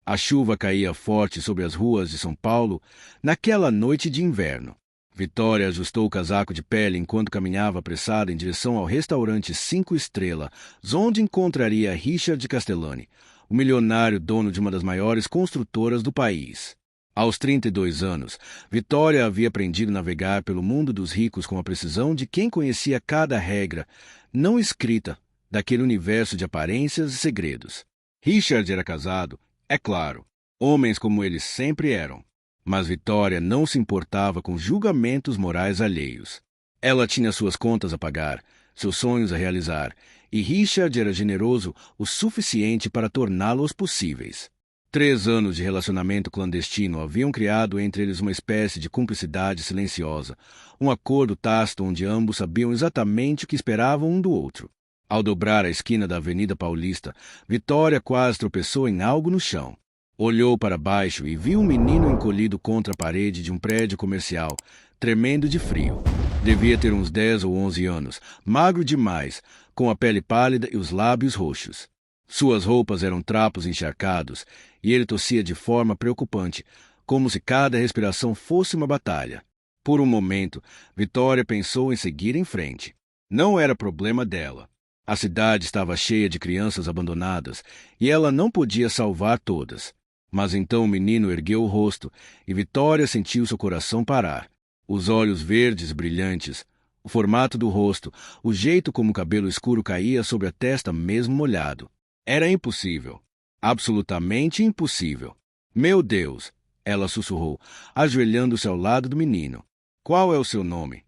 A chuva caía forte sobre as ruas de São Paulo naquela noite de inverno. Vitória ajustou o casaco de pele enquanto caminhava apressada em direção ao restaurante 5 estrelas, onde encontraria Richard Castellani, o milionário dono de uma das maiores construtoras do país. Aos 32 anos, Vitória havia aprendido a navegar pelo mundo dos ricos com a precisão de quem conhecia cada regra não escrita daquele universo de aparências e segredos. Richard era casado, é claro, homens como eles sempre eram. Mas Vitória não se importava com julgamentos morais alheios. Ela tinha suas contas a pagar, seus sonhos a realizar, e Richard era generoso o suficiente para torná-los possíveis. 3 anos de relacionamento clandestino haviam criado entre eles uma espécie de cumplicidade silenciosa, um acordo tácito onde ambos sabiam exatamente o que esperavam um do outro. Ao dobrar a esquina da Avenida Paulista, Vitória quase tropeçou em algo no chão. Olhou para baixo e viu um menino encolhido contra a parede de um prédio comercial, tremendo de frio. Devia ter uns 10 ou 11 anos, magro demais, com a pele pálida e os lábios roxos. Suas roupas eram trapos encharcados e ele tossia de forma preocupante, como se cada respiração fosse uma batalha. Por um momento, Vitória pensou em seguir em frente. Não era problema dela. A cidade estava cheia de crianças abandonadas e ela não podia salvar todas. Mas então o menino ergueu o rosto e Vitória sentiu seu coração parar. Os olhos verdes brilhantes, o formato do rosto, o jeito como o cabelo escuro caía sobre a testa mesmo molhado. Era impossível. Absolutamente impossível. Meu Deus! Ela sussurrou, ajoelhando-se ao lado do menino. Qual é o seu nome?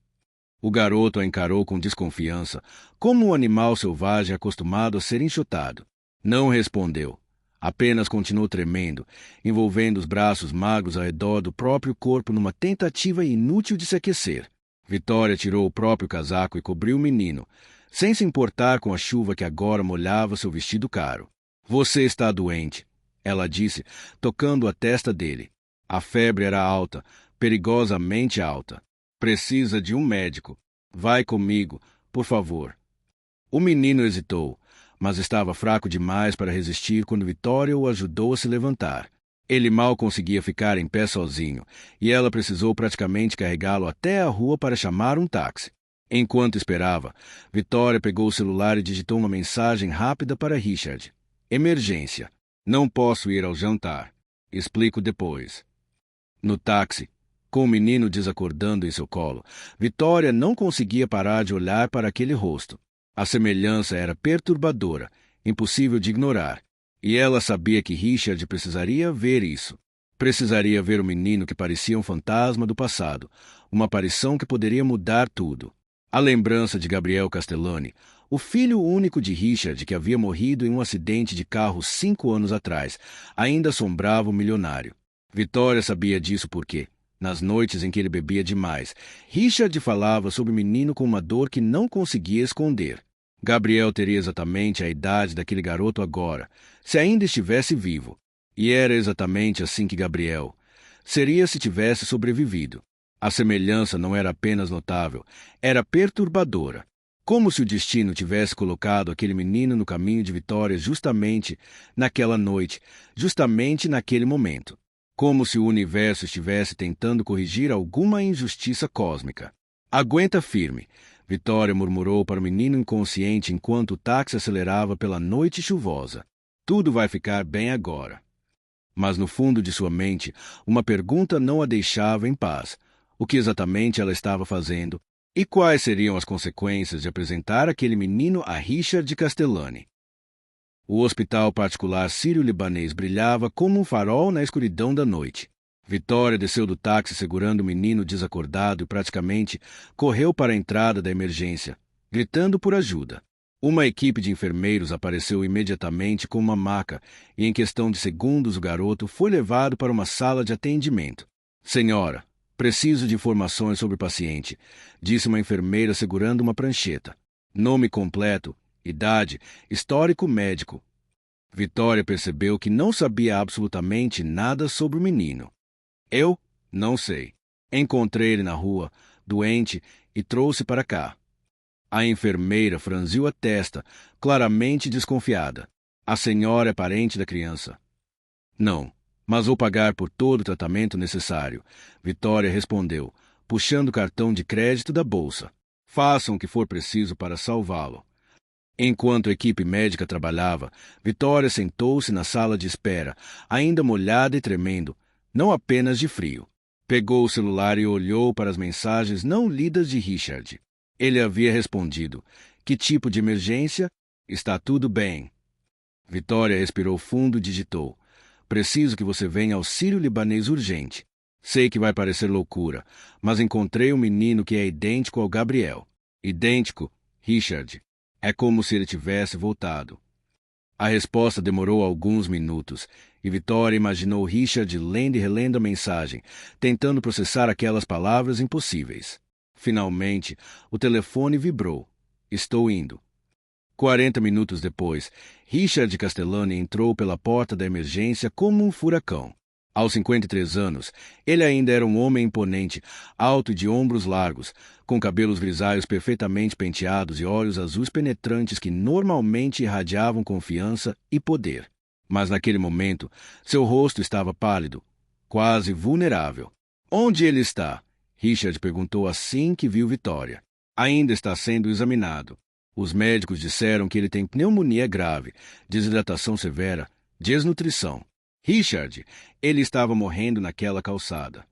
O garoto a encarou com desconfiança, como um animal selvagem acostumado a ser enxotado. Não respondeu. Apenas continuou tremendo, envolvendo os braços magros ao redor do próprio corpo numa tentativa inútil de se aquecer. Vitória tirou o próprio casaco e cobriu o menino, sem se importar com a chuva que agora molhava seu vestido caro. Você está doente, ela disse, tocando a testa dele. A febre era alta, perigosamente alta. Precisa de um médico. Vai comigo, por favor. O menino hesitou, mas estava fraco demais para resistir quando Vitória o ajudou a se levantar. Ele mal conseguia ficar em pé sozinho, e ela precisou praticamente carregá-lo até a rua para chamar um táxi. Enquanto esperava, Vitória pegou o celular e digitou uma mensagem rápida para Richard. Emergência. Não posso ir ao jantar. Explico depois. No táxi, com o menino desacordando em seu colo, Vitória não conseguia parar de olhar para aquele rosto. A semelhança era perturbadora, impossível de ignorar. E ela sabia que Richard precisaria ver isso. Precisaria ver o menino que parecia um fantasma do passado, uma aparição que poderia mudar tudo. A lembrança de Gabriel Castellani, o filho único de Richard que havia morrido em um acidente de carro 5 anos atrás, ainda assombrava o milionário. Vitória sabia disso porque, nas noites em que ele bebia demais, Richard falava sobre o menino com uma dor que não conseguia esconder. Gabriel teria exatamente a idade daquele garoto agora, se ainda estivesse vivo. E era exatamente assim que Gabriel seria se tivesse sobrevivido. A semelhança não era apenas notável, era perturbadora. Como se o destino tivesse colocado aquele menino no caminho de Vitória justamente naquela noite, justamente naquele momento. Como se o universo estivesse tentando corrigir alguma injustiça cósmica. Aguenta firme, Vitória murmurou para o menino inconsciente enquanto o táxi acelerava pela noite chuvosa. Tudo vai ficar bem agora. Mas no fundo de sua mente, uma pergunta não a deixava em paz. O que exatamente ela estava fazendo? E quais seriam as consequências de apresentar aquele menino a Richard Castellani? O hospital particular sírio-libanês brilhava como um farol na escuridão da noite. Vitória desceu do táxi segurando o menino desacordado e praticamente correu para a entrada da emergência, gritando por ajuda. Uma equipe de enfermeiros apareceu imediatamente com uma maca e, em questão de segundos, o garoto foi levado para uma sala de atendimento. Senhora, preciso de informações sobre o paciente, disse uma enfermeira segurando uma prancheta. Nome completo, idade, histórico médico. Vitória percebeu que não sabia absolutamente nada sobre o menino. Eu? Não sei. Encontrei ele na rua, doente, e trouxe para cá. A enfermeira franziu a testa, claramente desconfiada. A senhora é parente da criança. Não, mas vou pagar por todo o tratamento necessário, Vitória respondeu, puxando o cartão de crédito da bolsa. Façam o que for preciso para salvá-lo. Enquanto a equipe médica trabalhava, Vitória sentou-se na sala de espera, ainda molhada e tremendo, não apenas de frio. Pegou o celular e olhou para as mensagens não lidas de Richard. Ele havia respondido: "Que tipo de emergência? Está tudo bem." Vitória respirou fundo e digitou: "Preciso que você venha ao Sírio-Libanês urgente. Sei que vai parecer loucura, mas encontrei um menino que é idêntico ao Gabriel." "Idêntico, Richard." É como se ele tivesse voltado. A resposta demorou alguns minutos, e Vitória imaginou Richard lendo e relendo a mensagem, tentando processar aquelas palavras impossíveis. Finalmente, o telefone vibrou. "Estou indo." 40 minutos depois, Richard Castellani entrou pela porta da emergência como um furacão. Aos 53 anos, ele ainda era um homem imponente, alto e de ombros largos, com cabelos grisalhos perfeitamente penteados e olhos azuis penetrantes que normalmente irradiavam confiança e poder. Mas naquele momento, seu rosto estava pálido, quase vulnerável. "Onde ele está?" Richard perguntou assim que viu Vitória. "Ainda está sendo examinado. Os médicos disseram que ele tem pneumonia grave, desidratação severa, desnutrição." "Richard, ele estava morrendo naquela calçada."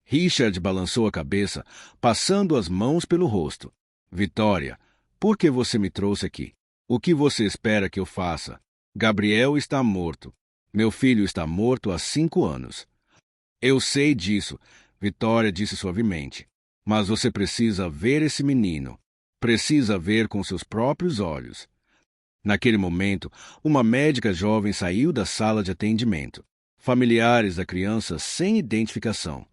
Richard balançou a cabeça, passando as mãos pelo rosto. "Vitória, por que você me trouxe aqui? O que você espera que eu faça? Gabriel está morto. Meu filho está morto há 5 anos." "Eu sei disso," Vitória disse suavemente. "Mas você precisa ver esse menino. Precisa ver com seus próprios olhos." Naquele momento, uma médica jovem saiu da sala de atendimento. Familiares da criança sem identificação.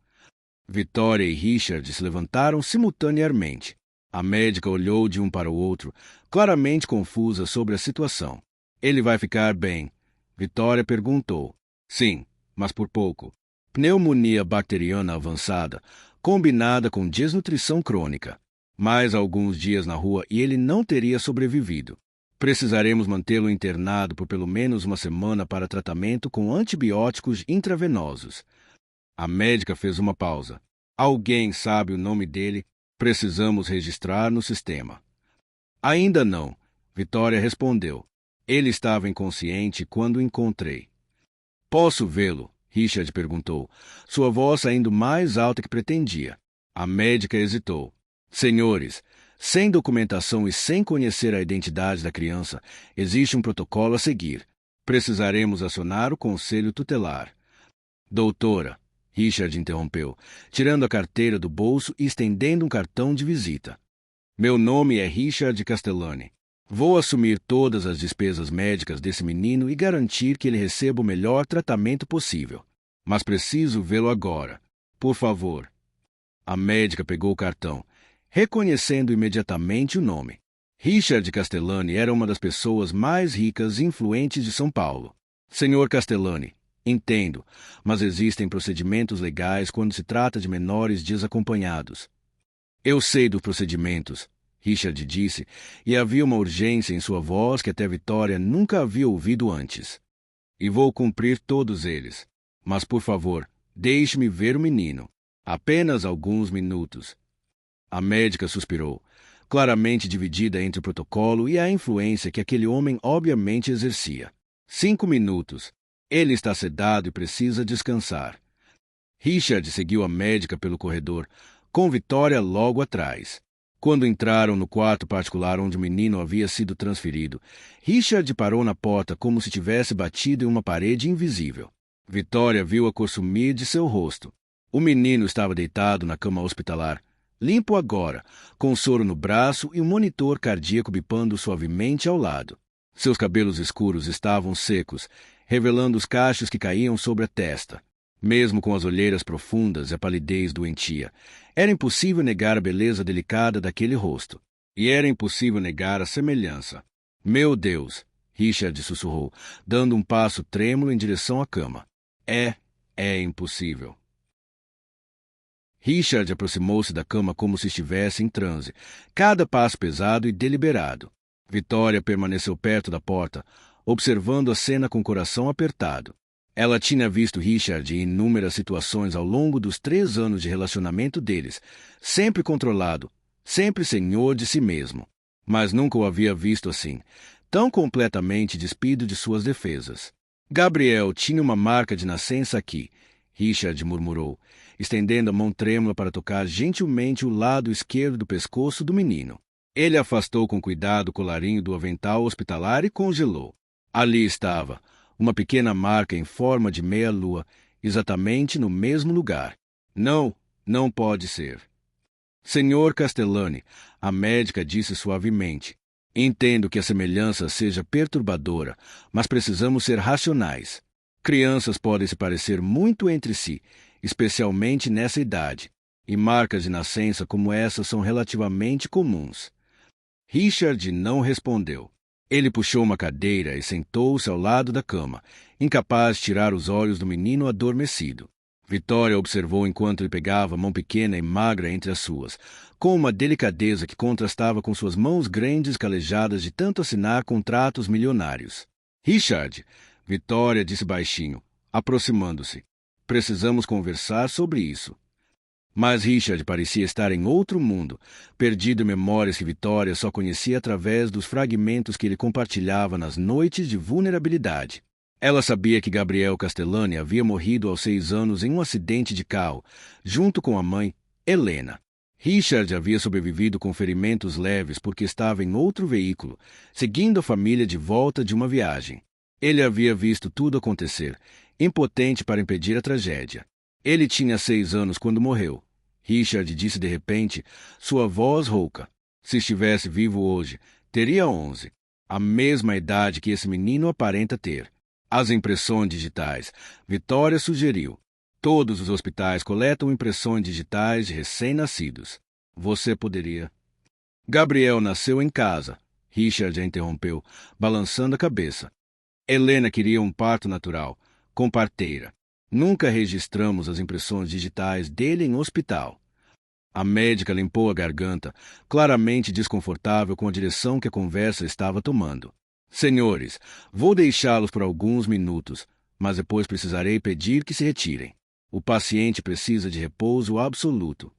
Vitória e Richard se levantaram simultaneamente. A médica olhou de um para o outro, claramente confusa sobre a situação. "Ele vai ficar bem?" Vitória perguntou. "Sim, mas por pouco. Pneumonia bacteriana avançada, combinada com desnutrição crônica. Mais alguns dias na rua e ele não teria sobrevivido. Precisaremos mantê-lo internado por pelo menos uma semana para tratamento com antibióticos intravenosos." A médica fez uma pausa. "Alguém sabe o nome dele? Precisamos registrar no sistema." "Ainda não," Vitória respondeu. "Ele estava inconsciente quando o encontrei." "Posso vê-lo?" Richard perguntou, sua voz saindo mais alta que pretendia. A médica hesitou. "Senhores, sem documentação e sem conhecer a identidade da criança, existe um protocolo a seguir. Precisaremos acionar o conselho tutelar." "Doutora," Richard interrompeu, tirando a carteira do bolso e estendendo um cartão de visita. "Meu nome é Richard Castellani. Vou assumir todas as despesas médicas desse menino e garantir que ele receba o melhor tratamento possível. Mas preciso vê-lo agora. Por favor." A médica pegou o cartão, reconhecendo imediatamente o nome. Richard Castellani era uma das pessoas mais ricas e influentes de São Paulo. "Senhor Castellani, entendo, mas existem procedimentos legais quando se trata de menores desacompanhados." "Eu sei dos procedimentos," Richard disse, e havia uma urgência em sua voz que até Vitória nunca havia ouvido antes. "E vou cumprir todos eles. Mas, por favor, deixe-me ver o menino. Apenas alguns minutos." A médica suspirou, claramente dividida entre o protocolo e a influência que aquele homem obviamente exercia. 5 minutos. Ele está sedado e precisa descansar." Richard seguiu a médica pelo corredor, com Vitória logo atrás. Quando entraram no quarto particular onde o menino havia sido transferido, Richard parou na porta como se tivesse batido em uma parede invisível. Vitória viu a cor sumir de seu rosto. O menino estava deitado na cama hospitalar, limpo agora, com soro no braço e um monitor cardíaco bipando suavemente ao lado. Seus cabelos escuros estavam secos, revelando os cachos que caíam sobre a testa. Mesmo com as olheiras profundas e a palidez doentia, era impossível negar a beleza delicada daquele rosto. E era impossível negar a semelhança. "Meu Deus!" Richard sussurrou, dando um passo trêmulo em direção à cama. É impossível." Richard aproximou-se da cama como se estivesse em transe, cada passo pesado e deliberado. Vitória permaneceu perto da porta, observando a cena com o coração apertado. Ela tinha visto Richard em inúmeras situações ao longo dos 3 anos de relacionamento deles, sempre controlado, sempre senhor de si mesmo. Mas nunca o havia visto assim, tão completamente despido de suas defesas. Gabriel tinha uma marca de nascença aqui, Richard murmurou, estendendo a mão trêmula para tocar gentilmente o lado esquerdo do pescoço do menino. Ele afastou com cuidado o colarinho do avental hospitalar e congelou. Ali estava, uma pequena marca em forma de meia-lua, exatamente no mesmo lugar. Não, não pode ser. Senhor Castellani, a médica disse suavemente. Entendo que a semelhança seja perturbadora, mas precisamos ser racionais. Crianças podem se parecer muito entre si, especialmente nessa idade, e marcas de nascença como essa são relativamente comuns. Richard não respondeu. Ele puxou uma cadeira e sentou-se ao lado da cama, incapaz de tirar os olhos do menino adormecido. Vitória observou enquanto ele pegava a mão pequena e magra entre as suas, com uma delicadeza que contrastava com suas mãos grandes calejadas de tanto assinar contratos milionários. Richard, Vitória disse baixinho, aproximando-se. Precisamos conversar sobre isso. Mas Richard parecia estar em outro mundo, perdido em memórias que Vitória só conhecia através dos fragmentos que ele compartilhava nas noites de vulnerabilidade. Ela sabia que Gabriel Castellani havia morrido aos 6 anos em um acidente de carro, junto com a mãe, Helena. Richard havia sobrevivido com ferimentos leves porque estava em outro veículo, seguindo a família de volta de uma viagem. Ele havia visto tudo acontecer, impotente para impedir a tragédia. Ele tinha 6 anos quando morreu. Richard disse de repente, sua voz rouca. Se estivesse vivo hoje, teria 11. A mesma idade que esse menino aparenta ter. As impressões digitais. Vitória sugeriu. Todos os hospitais coletam impressões digitais de recém-nascidos. Você poderia... Gabriel nasceu em casa. Richard a interrompeu, balançando a cabeça. Helena queria um parto natural, com parteira. Nunca registramos as impressões digitais dele em hospital. A médica limpou a garganta, claramente desconfortável com a direção que a conversa estava tomando. Senhores, vou deixá-los por alguns minutos, mas depois precisarei pedir que se retirem. O paciente precisa de repouso absoluto.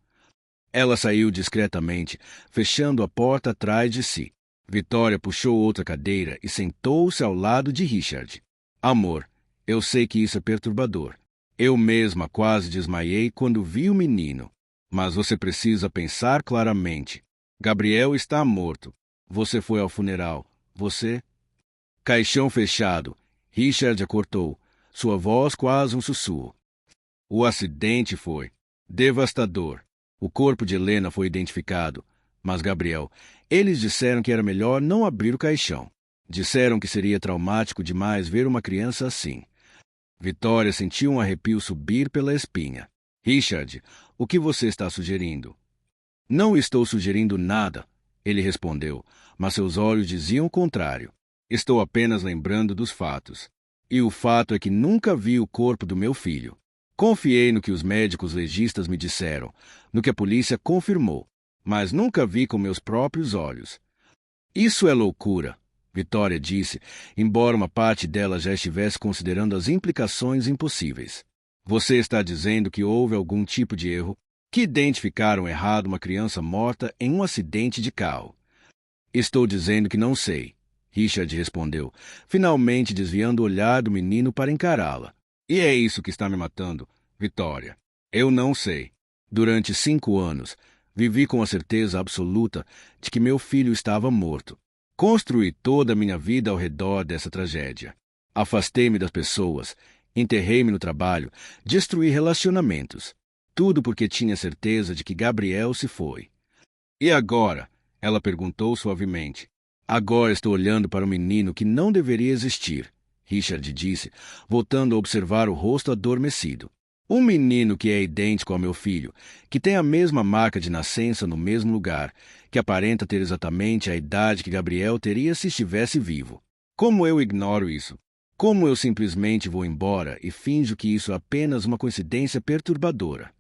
Ela saiu discretamente, fechando a porta atrás de si. Vitória puxou outra cadeira e sentou-se ao lado de Richard. Amor, eu sei que isso é perturbador. Eu mesma quase desmaiei quando vi o menino. Mas você precisa pensar claramente. Gabriel está morto. Você foi ao funeral. Você... Caixão fechado. Richard a cortou, sua voz quase um sussurro. O acidente foi devastador. O corpo de Helena foi identificado. Mas, Gabriel, eles disseram que era melhor não abrir o caixão. Disseram que seria traumático demais ver uma criança assim. Vitória sentiu um arrepio subir pela espinha. Richard, o que você está sugerindo? Não estou sugerindo nada, ele respondeu, mas seus olhos diziam o contrário. Estou apenas lembrando dos fatos. E o fato é que nunca vi o corpo do meu filho. Confiei no que os médicos legistas me disseram, no que a polícia confirmou, mas nunca vi com meus próprios olhos. Isso é loucura, Vitória disse, embora uma parte dela já estivesse considerando as implicações impossíveis. Você está dizendo que houve algum tipo de erro, que identificaram errado uma criança morta em um acidente de carro. Estou dizendo que não sei, Richard respondeu, finalmente desviando o olhar do menino para encará-la. E é isso que está me matando, Vitória. Eu não sei. Durante 5 anos, vivi com a certeza absoluta de que meu filho estava morto. Construí toda a minha vida ao redor dessa tragédia. Afastei-me das pessoas, enterrei-me no trabalho, destruí relacionamentos. Tudo porque tinha certeza de que Gabriel se foi. E agora? Ela perguntou suavemente. Agora estou olhando para um menino que não deveria existir, Richard disse, voltando a observar o rosto adormecido. Um menino que é idêntico ao meu filho, que tem a mesma marca de nascença no mesmo lugar, que aparenta ter exatamente a idade que Gabriel teria se estivesse vivo. Como eu ignoro isso? Como eu simplesmente vou embora e finjo que isso é apenas uma coincidência perturbadora?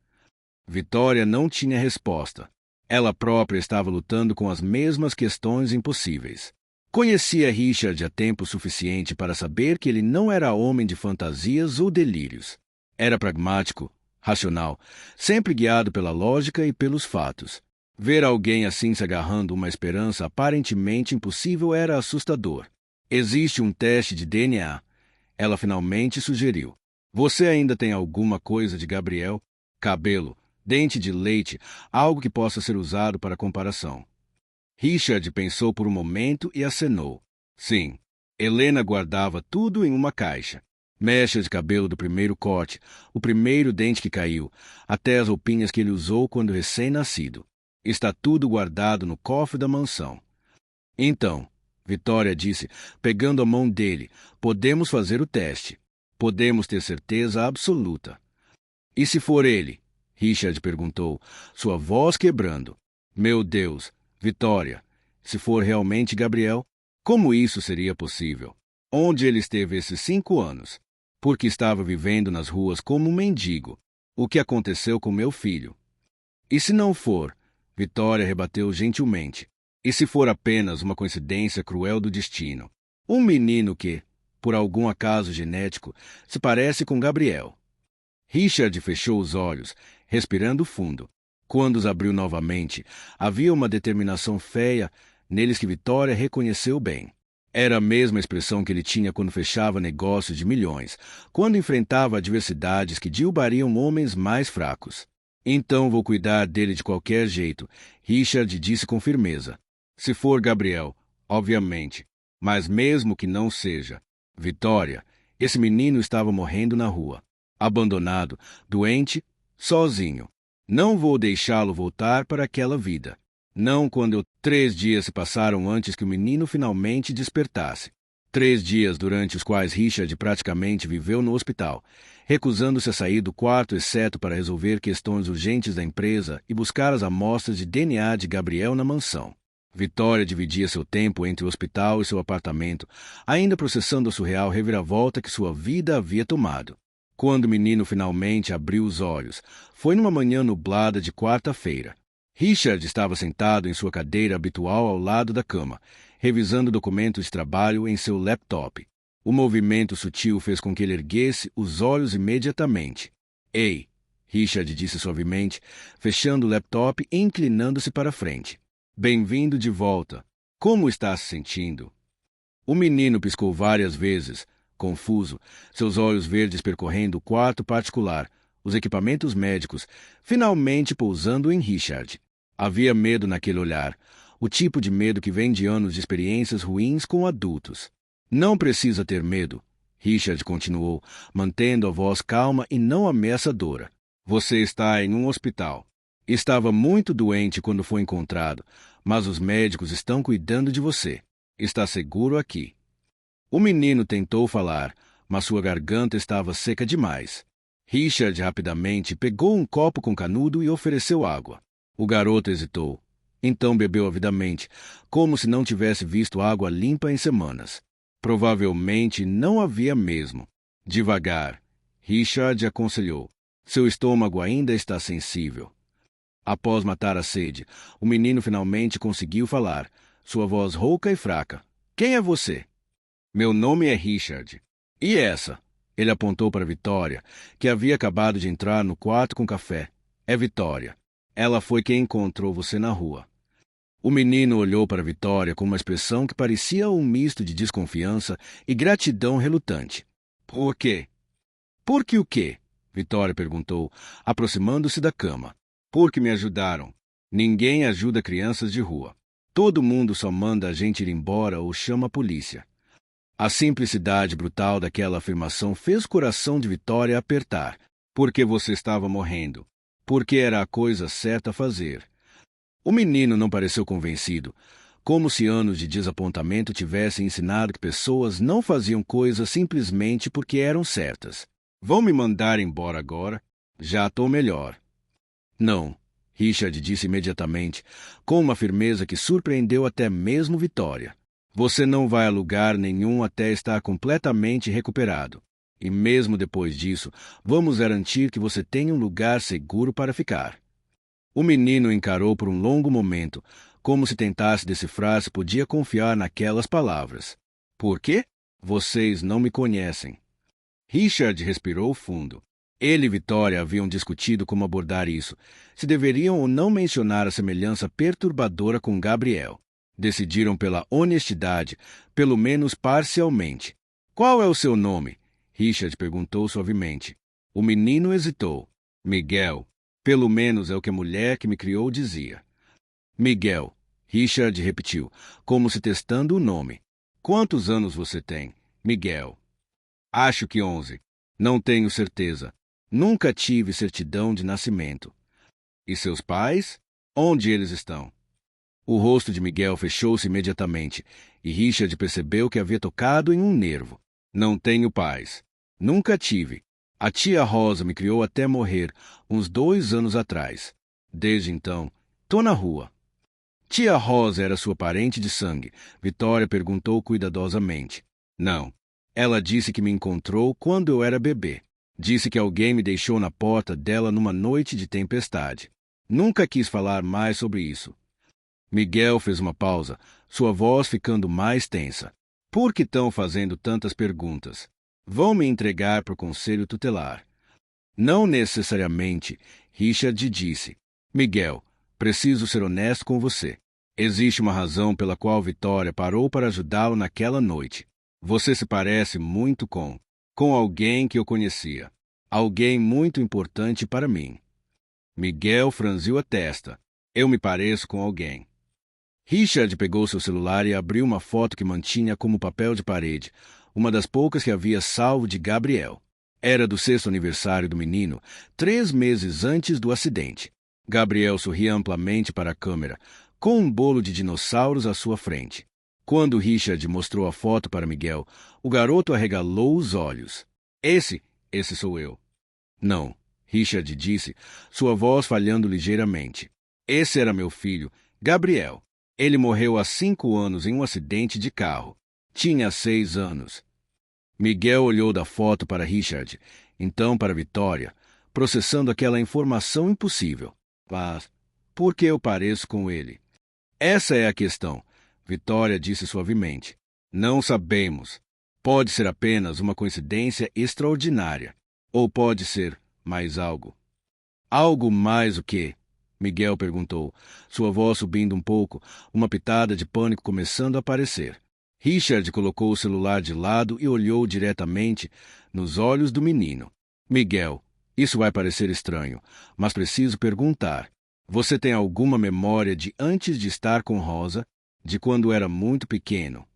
Vitória não tinha resposta. Ela própria estava lutando com as mesmas questões impossíveis. Conhecia Richard há tempo suficiente para saber que ele não era homem de fantasias ou delírios. Era pragmático, racional, sempre guiado pela lógica e pelos fatos. Ver alguém assim se agarrando a uma esperança aparentemente impossível era assustador. Existe um teste de DNA. Ela finalmente sugeriu. Você ainda tem alguma coisa de Gabriel? Cabelo, dente de leite, algo que possa ser usado para comparação. Richard pensou por um momento e acenou. Sim, Helena guardava tudo em uma caixa. Mechas de cabelo do primeiro corte, o primeiro dente que caiu, até as roupinhas que ele usou quando recém-nascido. Está tudo guardado no cofre da mansão. Então, Vitória disse, pegando a mão dele, podemos fazer o teste. Podemos ter certeza absoluta. E se for ele? Richard perguntou, sua voz quebrando. Meu Deus, Vitória, se for realmente Gabriel, como isso seria possível? Onde ele esteve esses 5 anos? Porque estava vivendo nas ruas como um mendigo. O que aconteceu com meu filho? E se não for? Vitória rebateu gentilmente. E se for apenas uma coincidência cruel do destino? Um menino que, por algum acaso genético, se parece com Gabriel. Richard fechou os olhos, respirando fundo. Quando os abriu novamente, havia uma determinação feia neles que Vitória reconheceu bem. Era a mesma expressão que ele tinha quando fechava negócios de milhões, quando enfrentava adversidades que derrubariam homens mais fracos. Então vou cuidar dele de qualquer jeito, Richard disse com firmeza. Se for Gabriel, obviamente, mas mesmo que não seja. Vitória, esse menino estava morrendo na rua. Abandonado, doente, sozinho. Não vou deixá-lo voltar para aquela vida. Não quando 3 dias se passaram antes que o menino finalmente despertasse. 3 dias durante os quais Richard praticamente viveu no hospital, recusando-se a sair do quarto exceto para resolver questões urgentes da empresa e buscar as amostras de DNA de Gabriel na mansão. Vitória dividia seu tempo entre o hospital e seu apartamento, ainda processando a surreal reviravolta que sua vida havia tomado. Quando o menino finalmente abriu os olhos, foi numa manhã nublada de quarta-feira. Richard estava sentado em sua cadeira habitual ao lado da cama, revisando documentos de trabalho em seu laptop. O movimento sutil fez com que ele erguesse os olhos imediatamente. Ei, Richard disse suavemente, fechando o laptop e inclinando-se para a frente. Bem-vindo de volta. Como está se sentindo? O menino piscou várias vezes, confuso, seus olhos verdes percorrendo o quarto particular, os equipamentos médicos, finalmente pousando em Richard. Havia medo naquele olhar, o tipo de medo que vem de anos de experiências ruins com adultos. Não precisa ter medo, Richard continuou, mantendo a voz calma e não ameaçadora. Você está em um hospital. Estava muito doente quando foi encontrado, mas os médicos estão cuidando de você. Está seguro aqui. O menino tentou falar, mas sua garganta estava seca demais. Richard rapidamente pegou um copo com canudo e ofereceu água. O garoto hesitou. Então bebeu avidamente, como se não tivesse visto água limpa em semanas. Provavelmente não havia mesmo. Devagar, Richard aconselhou. Seu estômago ainda está sensível. Após matar a sede, o menino finalmente conseguiu falar, sua voz rouca e fraca. Quem é você? Meu nome é Richard. E essa? Ele apontou para Vitória, que havia acabado de entrar no quarto com café. É Vitória. Ela foi quem encontrou você na rua. O menino olhou para Vitória com uma expressão que parecia um misto de desconfiança e gratidão relutante. Por quê? Por que o quê? Vitória perguntou, aproximando-se da cama. Porque me ajudaram. Ninguém ajuda crianças de rua. Todo mundo só manda a gente ir embora ou chama a polícia. A simplicidade brutal daquela afirmação fez o coração de Vitória apertar. Porque você estava morrendo. Porque era a coisa certa a fazer. O menino não pareceu convencido, como se anos de desapontamento tivessem ensinado que pessoas não faziam coisas simplesmente porque eram certas. Vão me mandar embora agora? Já estou melhor. Não, Richard disse imediatamente, com uma firmeza que surpreendeu até mesmo Vitória. Você não vai a lugar nenhum até estar completamente recuperado. E mesmo depois disso, vamos garantir que você tenha um lugar seguro para ficar. O menino encarou por um longo momento, como se tentasse decifrar se podia confiar naquelas palavras. Por quê? Vocês não me conhecem. Richard respirou fundo. Ele e Vitória haviam discutido como abordar isso, se deveriam ou não mencionar a semelhança perturbadora com Gabriel. Decidiram pela honestidade, pelo menos parcialmente. Qual é o seu nome? Richard perguntou suavemente. O menino hesitou. Miguel. Pelo menos é o que a mulher que me criou dizia. Miguel. Richard repetiu, como se testando o nome. Quantos anos você tem? Miguel. Acho que 11. Não tenho certeza. Nunca tive certidão de nascimento. E seus pais? Onde eles estão? O rosto de Miguel fechou-se imediatamente, e Richard percebeu que havia tocado em um nervo. Não tenho pais. Nunca tive. A tia Rosa me criou até morrer, uns 2 anos atrás. Desde então, tô na rua. Tia Rosa era sua parente de sangue? Vitória perguntou cuidadosamente. Não. Ela disse que me encontrou quando eu era bebê. Disse que alguém me deixou na porta dela numa noite de tempestade. Nunca quis falar mais sobre isso. Miguel fez uma pausa, sua voz ficando mais tensa. Por que estão fazendo tantas perguntas? Vão me entregar para o conselho tutelar. Não necessariamente, Richard disse. Miguel, preciso ser honesto com você. Existe uma razão pela qual Vitória parou para ajudá-lo naquela noite. Você se parece muito com alguém que eu conhecia. Alguém muito importante para mim. Miguel franziu a testa. Eu me pareço com alguém. Richard pegou seu celular e abriu uma foto que mantinha como papel de parede, uma das poucas que havia salvo de Gabriel. Era do 6º aniversário do menino, 3 meses antes do acidente. Gabriel sorria amplamente para a câmera, com um bolo de dinossauros à sua frente. Quando Richard mostrou a foto para Miguel, o garoto arregalou os olhos. Esse sou eu. Não, Richard disse, sua voz falhando ligeiramente. Esse era meu filho, Gabriel. Ele morreu há 5 anos em um acidente de carro. Tinha 6 anos. Miguel olhou da foto para Richard, então para Vitória, processando aquela informação impossível. Mas por que eu pareço com ele? Essa é a questão, Vitória disse suavemente. Não sabemos. Pode ser apenas uma coincidência extraordinária. Ou pode ser mais algo. Algo mais o quê? Miguel perguntou, sua voz subindo um pouco, uma pitada de pânico começando a aparecer. Richard colocou o celular de lado e olhou diretamente nos olhos do menino. Miguel, isso vai parecer estranho, mas preciso perguntar. Você tem alguma memória de antes de estar com Rosa, de quando era muito pequeno?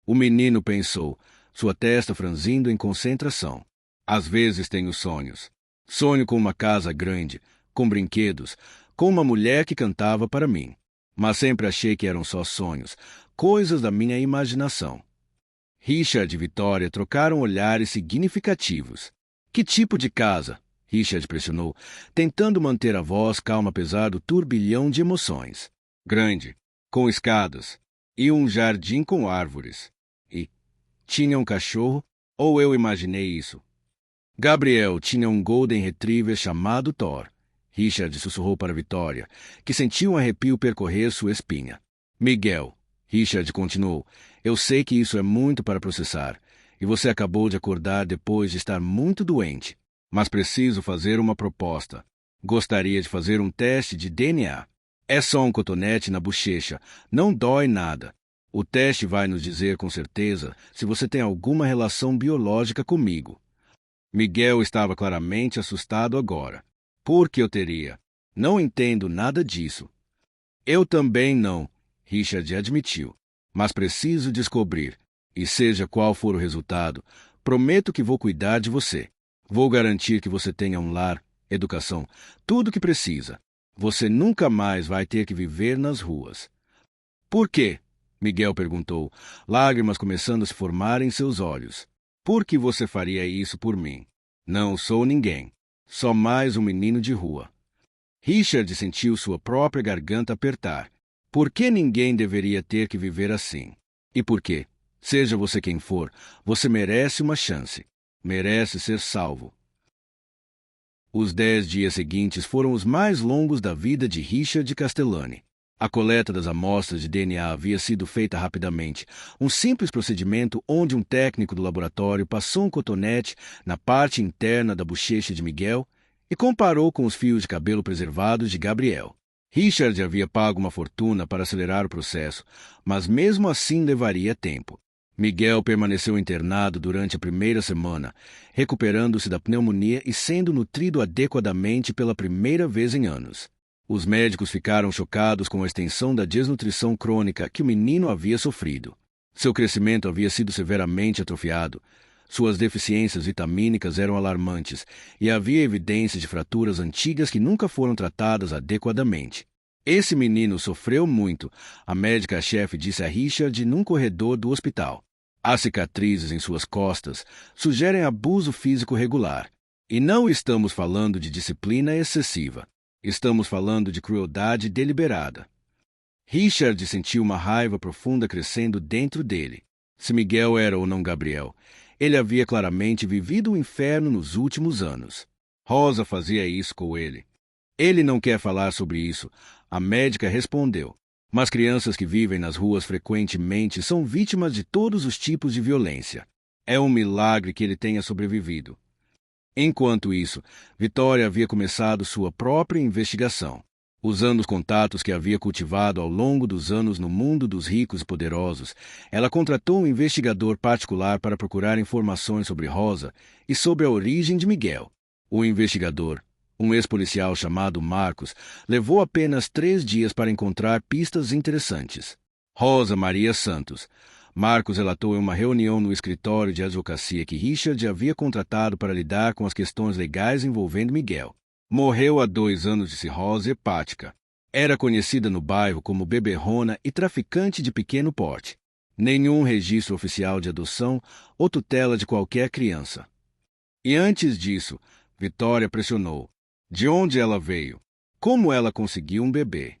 O menino pensou, sua testa franzindo em concentração. Às vezes tenho sonhos. Sonho com uma casa grande, com brinquedos, com uma mulher que cantava para mim. Mas sempre achei que eram só sonhos, coisas da minha imaginação. Richard e Vitória trocaram olhares significativos. Que tipo de casa? Richard pressionou, tentando manter a voz calma apesar do turbilhão de emoções. Grande, com escadas, e um jardim com árvores. E tinha um cachorro? Ou eu imaginei isso? Gabriel tinha um Golden Retriever chamado Thor. Richard sussurrou para Vitória, que sentiu um arrepio percorrer sua espinha. Miguel, Richard continuou, eu sei que isso é muito para processar, e você acabou de acordar depois de estar muito doente, mas preciso fazer uma proposta. Gostaria de fazer um teste de DNA. É só um cotonete na bochecha, não dói nada. O teste vai nos dizer com certeza se você tem alguma relação biológica comigo. Miguel estava claramente assustado agora. Por que eu teria? Não entendo nada disso. Eu também não, Richard admitiu. Mas preciso descobrir. E seja qual for o resultado, prometo que vou cuidar de você. Vou garantir que você tenha um lar, educação, tudo o que precisa. Você nunca mais vai ter que viver nas ruas. Por quê? Miguel perguntou, lágrimas começando a se formar em seus olhos. Por que você faria isso por mim? Não sou ninguém. Só mais um menino de rua. Richard sentiu sua própria garganta apertar. Por que ninguém deveria ter que viver assim? E por quê? Seja você quem for, você merece uma chance. Merece ser salvo. Os 10 dias seguintes foram os mais longos da vida de Richard Castellani. A coleta das amostras de DNA havia sido feita rapidamente, um simples procedimento onde um técnico do laboratório passou um cotonete na parte interna da bochecha de Miguel e comparou com os fios de cabelo preservados de Gabriel. Richard havia pago uma fortuna para acelerar o processo, mas mesmo assim levaria tempo. Miguel permaneceu internado durante a primeira semana, recuperando-se da pneumonia e sendo nutrido adequadamente pela primeira vez em anos. Os médicos ficaram chocados com a extensão da desnutrição crônica que o menino havia sofrido. Seu crescimento havia sido severamente atrofiado. Suas deficiências vitamínicas eram alarmantes e havia evidências de fraturas antigas que nunca foram tratadas adequadamente. Esse menino sofreu muito, a médica-chefe disse a Richard num corredor do hospital. As cicatrizes em suas costas sugerem abuso físico regular. E não estamos falando de disciplina excessiva. Estamos falando de crueldade deliberada. Richard sentiu uma raiva profunda crescendo dentro dele. Se Miguel era ou não Gabriel, ele havia claramente vivido o inferno nos últimos anos. Rosa fazia isso com ele. Ele não quer falar sobre isso, a médica respondeu. Mas crianças que vivem nas ruas frequentemente são vítimas de todos os tipos de violência. É um milagre que ele tenha sobrevivido. Enquanto isso, Vitória havia começado sua própria investigação. Usando os contatos que havia cultivado ao longo dos anos no mundo dos ricos e poderosos, ela contratou um investigador particular para procurar informações sobre Rosa e sobre a origem de Miguel. O investigador, um ex-policial chamado Marcos, levou apenas 3 dias para encontrar pistas interessantes. Rosa Maria Santos. Marcos relatou em uma reunião no escritório de advocacia que Richard havia contratado para lidar com as questões legais envolvendo Miguel. Morreu há 2 anos de cirrose hepática. Era conhecida no bairro como beberrona e traficante de pequeno porte. Nenhum registro oficial de adoção ou tutela de qualquer criança. E antes disso, Vitória pressionou. De onde ela veio? Como ela conseguiu um bebê?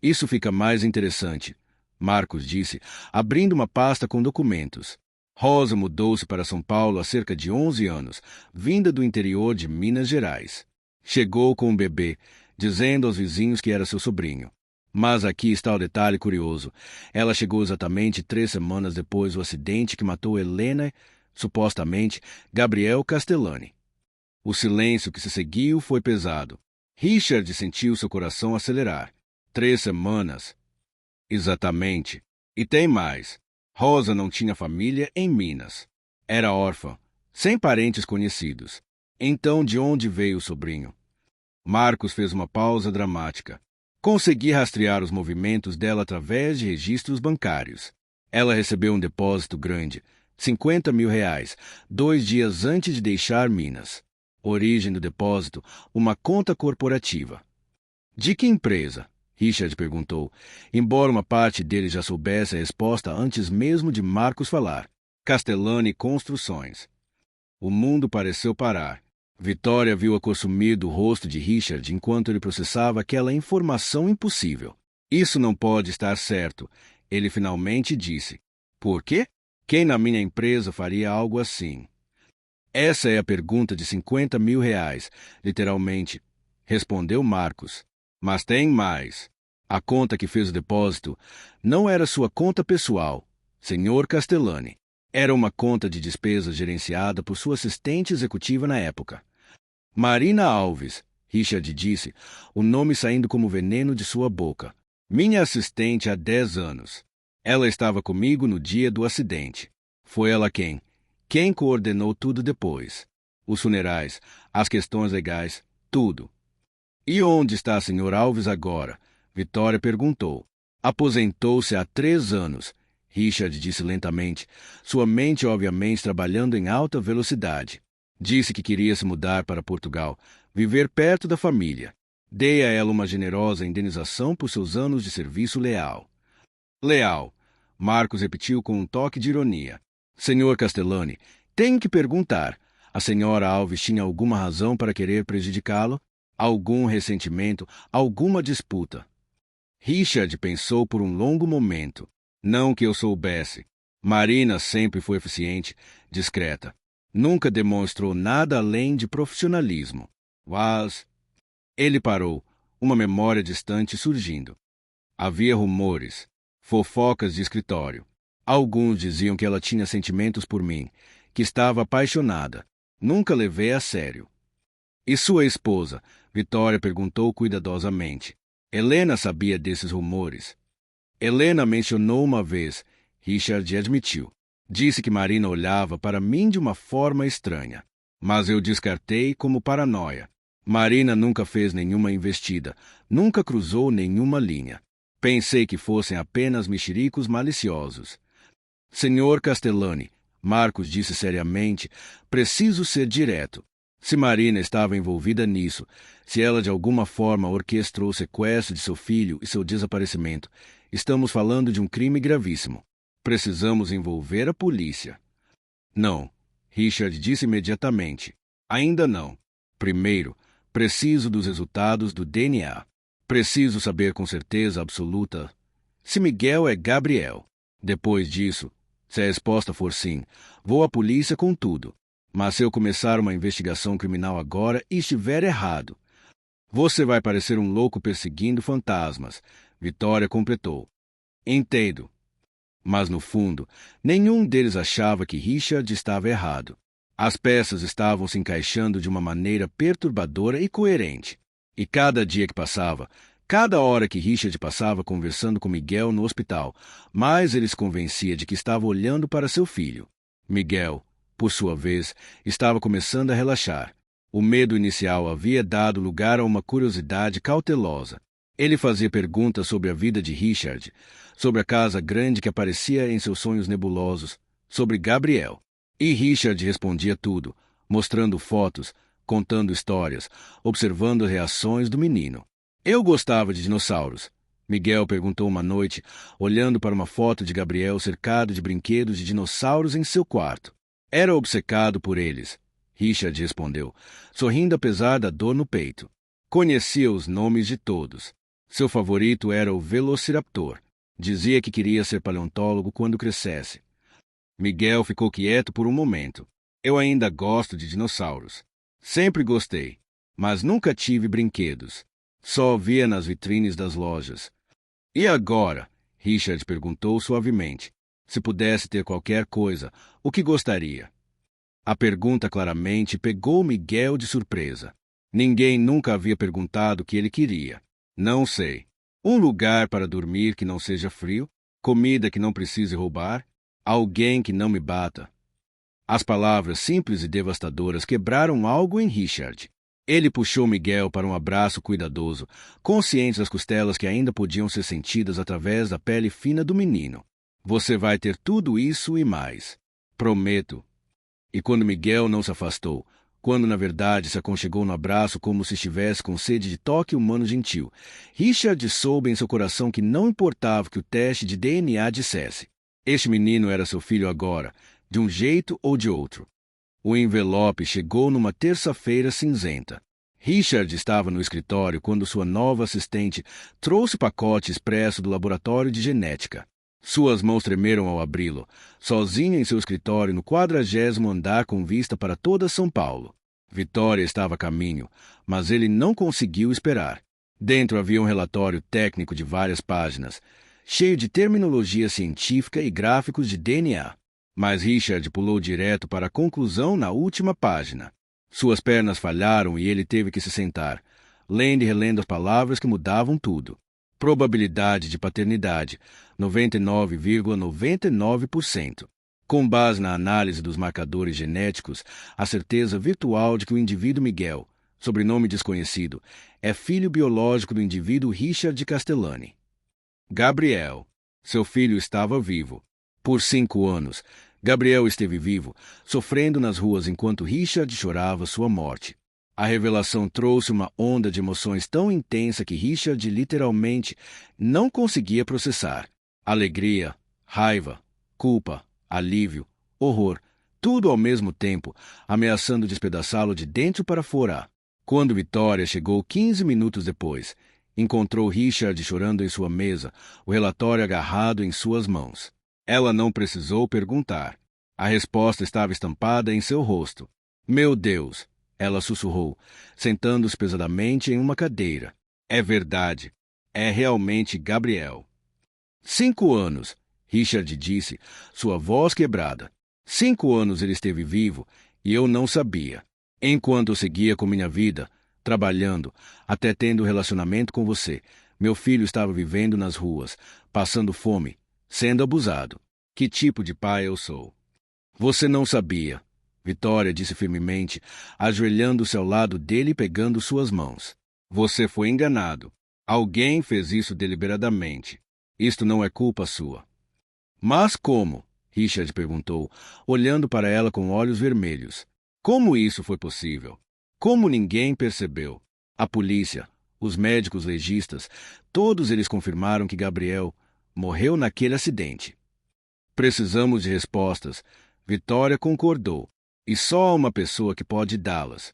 Isso fica mais interessante, Marcos disse, abrindo uma pasta com documentos. Rosa mudou-se para São Paulo há cerca de 11 anos, vinda do interior de Minas Gerais. Chegou com um bebê, dizendo aos vizinhos que era seu sobrinho. Mas aqui está o detalhe curioso. Ela chegou exatamente 3 semanas depois do acidente que matou Helena, supostamente, Gabriel Castellani. O silêncio que se seguiu foi pesado. Richard sentiu seu coração acelerar. 3 semanas. Exatamente. E tem mais. Rosa não tinha família em Minas. Era órfã, sem parentes conhecidos. Então, de onde veio o sobrinho? Marcos fez uma pausa dramática. Consegui rastrear os movimentos dela através de registros bancários. Ela recebeu um depósito grande, R$50 mil, 2 dias antes de deixar Minas. Origem do depósito, uma conta corporativa. De que empresa? Richard perguntou, embora uma parte dele já soubesse a resposta antes mesmo de Marcos falar. Castellani Construções. O mundo pareceu parar. Vitória viu a cor sumir do rosto de Richard enquanto ele processava aquela informação impossível. Isso não pode estar certo, ele finalmente disse. Por quê? Quem na minha empresa faria algo assim? Essa é a pergunta de R$50 mil, literalmente, respondeu Marcos. Mas tem mais. A conta que fez o depósito não era sua conta pessoal, Sr. Castellani. Era uma conta de despesas gerenciada por sua assistente executiva na época. Marina Alves, Richard disse, o nome saindo como veneno de sua boca. Minha assistente há 10 anos. Ela estava comigo no dia do acidente. Foi ela quem coordenou tudo depois. Os funerais, as questões legais, tudo. E onde está a Sr. Alves agora? Vitória perguntou. Aposentou-se há 3 anos. Richard disse lentamente, sua mente obviamente trabalhando em alta velocidade. Disse que queria se mudar para Portugal, viver perto da família. Dei a ela uma generosa indenização por seus anos de serviço leal. Leal, Marcos repetiu com um toque de ironia. Sr. Castellani, tenho que perguntar. A senhora Alves tinha alguma razão para querer prejudicá-lo? Algum ressentimento? Alguma disputa? Richard pensou por um longo momento. Não que eu soubesse. Marina sempre foi eficiente, discreta. Nunca demonstrou nada além de profissionalismo. Mas... Ele parou, uma memória distante surgindo. Havia rumores, fofocas de escritório. Alguns diziam que ela tinha sentimentos por mim, que estava apaixonada. Nunca levei a sério. E sua esposa? Vitória perguntou cuidadosamente. Helena sabia desses rumores. Helena mencionou uma vez, Richard admitiu. Disse que Marina olhava para mim de uma forma estranha. Mas eu descartei como paranoia. Marina nunca fez nenhuma investida, nunca cruzou nenhuma linha. Pensei que fossem apenas mexericos maliciosos. Senhor Castellani, Marcos disse seriamente, preciso ser direto. Se Marina estava envolvida nisso, se ela de alguma forma orquestrou o sequestro de seu filho e seu desaparecimento, estamos falando de um crime gravíssimo. Precisamos envolver a polícia. Não, Richard disse imediatamente. Ainda não. Primeiro, preciso dos resultados do DNA. Preciso saber com certeza absoluta se Miguel é Gabriel. Depois disso, se a resposta for sim, vou à polícia com tudo. Mas se eu começar uma investigação criminal agora e estiver errado, você vai parecer um louco perseguindo fantasmas, Vitória completou. Entendo. Mas, no fundo, nenhum deles achava que Richard estava errado. As peças estavam se encaixando de uma maneira perturbadora e coerente. E cada dia que passava, cada hora que Richard passava conversando com Miguel no hospital, mais ele se convencia de que estava olhando para seu filho. Miguel, por sua vez, estava começando a relaxar. O medo inicial havia dado lugar a uma curiosidade cautelosa. Ele fazia perguntas sobre a vida de Richard, sobre a casa grande que aparecia em seus sonhos nebulosos, sobre Gabriel. E Richard respondia tudo, mostrando fotos, contando histórias, observando as reações do menino. Eu gostava de dinossauros, Miguel perguntou uma noite, olhando para uma foto de Gabriel cercado de brinquedos de dinossauros em seu quarto. Era obcecado por eles, Richard respondeu, sorrindo apesar da dor no peito. Conhecia os nomes de todos. Seu favorito era o Velociraptor. Dizia que queria ser paleontólogo quando crescesse. Miguel ficou quieto por um momento. Eu ainda gosto de dinossauros. Sempre gostei, mas nunca tive brinquedos. Só via nas vitrines das lojas. E agora? Richard perguntou suavemente. Se pudesse ter qualquer coisa, o que gostaria? A pergunta claramente pegou Miguel de surpresa. Ninguém nunca havia perguntado o que ele queria. Não sei. Um lugar para dormir que não seja frio, comida que não precise roubar, alguém que não me bata. As palavras simples e devastadoras quebraram algo em Richard. Ele puxou Miguel para um abraço cuidadoso, consciente das costelas que ainda podiam ser sentidas através da pele fina do menino. Você vai ter tudo isso e mais. Prometo. E quando Miguel não se afastou, quando na verdade se aconchegou no abraço como se estivesse com sede de toque humano gentil, Richard soube em seu coração que não importava o que o teste de DNA dissesse. Este menino era seu filho agora, de um jeito ou de outro. O envelope chegou numa terça-feira cinzenta. Richard estava no escritório quando sua nova assistente trouxe o pacote expresso do laboratório de genética. Suas mãos tremeram ao abri-lo, sozinho em seu escritório no 40º andar com vista para toda São Paulo. Vitória estava a caminho, mas ele não conseguiu esperar. Dentro havia um relatório técnico de várias páginas, cheio de terminologia científica e gráficos de DNA. Mas Richard pulou direto para a conclusão na última página. Suas pernas falharam e ele teve que se sentar, lendo e relendo as palavras que mudavam tudo. Probabilidade de paternidade, 99,99%. Com base na análise dos marcadores genéticos, a certeza virtual de que o indivíduo Miguel, sobrenome desconhecido, é filho biológico do indivíduo Richard Castellani. Gabriel. Seu filho estava vivo. Por 5 anos, Gabriel esteve vivo, sofrendo nas ruas enquanto Richard chorava sua morte. A revelação trouxe uma onda de emoções tão intensa que Richard literalmente não conseguia processar. Alegria, raiva, culpa, alívio, horror, tudo ao mesmo tempo, ameaçando despedaçá-lo de dentro para fora. Quando Vitória chegou 15 minutos depois, encontrou Richard chorando em sua mesa, o relatório agarrado em suas mãos. Ela não precisou perguntar. A resposta estava estampada em seu rosto. Meu Deus! Ela sussurrou, sentando-se pesadamente em uma cadeira. É verdade. É realmente Gabriel. 5 anos, Richard disse, sua voz quebrada. 5 anos ele esteve vivo e eu não sabia. Enquanto eu seguia com minha vida, trabalhando, até tendo relacionamento com você, meu filho estava vivendo nas ruas, passando fome, sendo abusado. Que tipo de pai eu sou? Você não sabia, Vitória disse firmemente, ajoelhando-se ao lado dele e pegando suas mãos. Você foi enganado. Alguém fez isso deliberadamente. Isto não é culpa sua. Mas como? Richard perguntou, olhando para ela com olhos vermelhos. Como isso foi possível? Como ninguém percebeu? A polícia, os médicos legistas, todos eles confirmaram que Gabriel morreu naquele acidente. Precisamos de respostas. Vitória concordou. E só uma pessoa que pode dá-las.